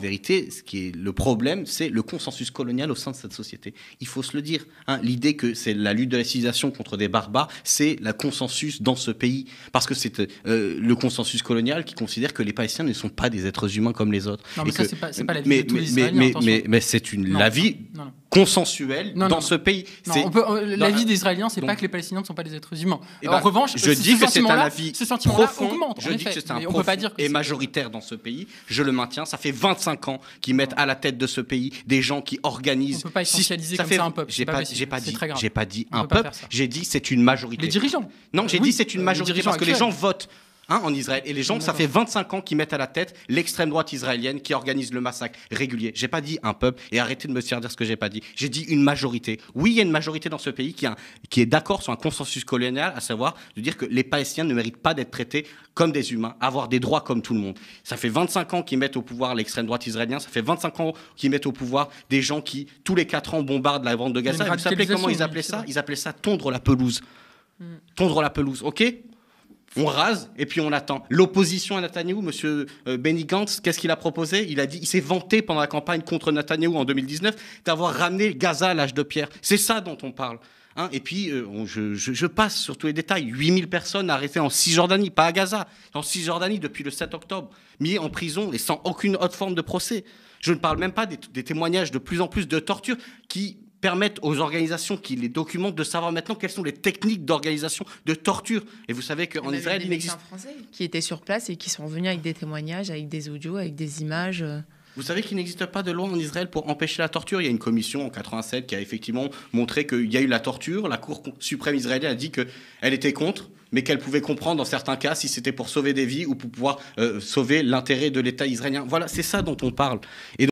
En vérité, ce qui est le problème, c'est le consensus colonial au sein de cette société. Il faut se le dire. L'idée que c'est la lutte de la civilisation contre des barbares, c'est le consensus dans ce pays. Parce que c'est le consensus colonial qui considère que les Palestiniens ne sont pas des êtres humains comme les autres. Non, mais ça, c'est pas la vie de tous les Israéliens, mais c'est l'avis consensuelle dans ce pays. L'avis des Israéliens, c'est pas que les Palestiniens ne sont pas des êtres humains. En revanche, je dis que c'est un avis profond. Augmente, je dis que c'est un profond et majoritaire dans ce pays. Je le maintiens. Ça fait 25 ans qu'ils mettent à la tête de ce pays des gens qui organisent. On peut pas essentialiser comme ça un peuple. J'ai pas dit un peuple. J'ai dit c'est une majorité. Les dirigeants. Non, j'ai dit c'est une majorité parce que les gens votent. En Israël. Et les gens, ça fait 25 ans qu'ils mettent à la tête l'extrême droite israélienne qui organise le massacre régulier. J'ai pas dit un peuple, et arrêtez de me faire dire ce que j'ai pas dit. J'ai dit une majorité. Oui, il y a une majorité dans ce pays qui est d'accord sur un consensus colonial, à savoir de dire que les Palestiniens ne méritent pas d'être traités comme des humains, avoir des droits comme tout le monde. Ça fait 25 ans qu'ils mettent au pouvoir l'extrême droite israélienne, ça fait 25 ans qu'ils mettent au pouvoir des gens qui, tous les 4 ans, bombardent la bande de Gaza. Vous savez comment ils appelaient ça ? Ils appelaient ça tondre la pelouse. Tondre la pelouse, ok ? On rase et puis on attend. L'opposition à Netanyahou, M. Benny Gantz, qu'est-ce qu'il a proposé ? Il s'est vanté pendant la campagne contre Netanyahou en 2019 d'avoir ramené Gaza à l'âge de pierre. C'est ça dont on parle. Et puis, je passe sur tous les détails. 8000 personnes arrêtées en Cisjordanie, pas à Gaza, en Cisjordanie depuis le 7 octobre, mis en prison et sans aucune autre forme de procès. Je ne parle même pas des témoignages de plus en plus de torture qui permettent aux organisations qui les documentent de savoir maintenant quelles sont les techniques d'organisation de torture. Et vous savez qu'en Israël, il existe... Français qui étaient sur place et qui sont venus avec des témoignages, avec des audios, avec des images... Vous savez qu'il n'existe pas de loi en Israël pour empêcher la torture. Il y a une commission en 87 qui a effectivement montré qu'il y a eu la torture. La Cour suprême israélienne a dit qu'elle était contre, mais qu'elle pouvait comprendre dans certains cas si c'était pour sauver des vies ou pour pouvoir sauver l'intérêt de l'État israélien. Voilà, c'est ça dont on parle. Et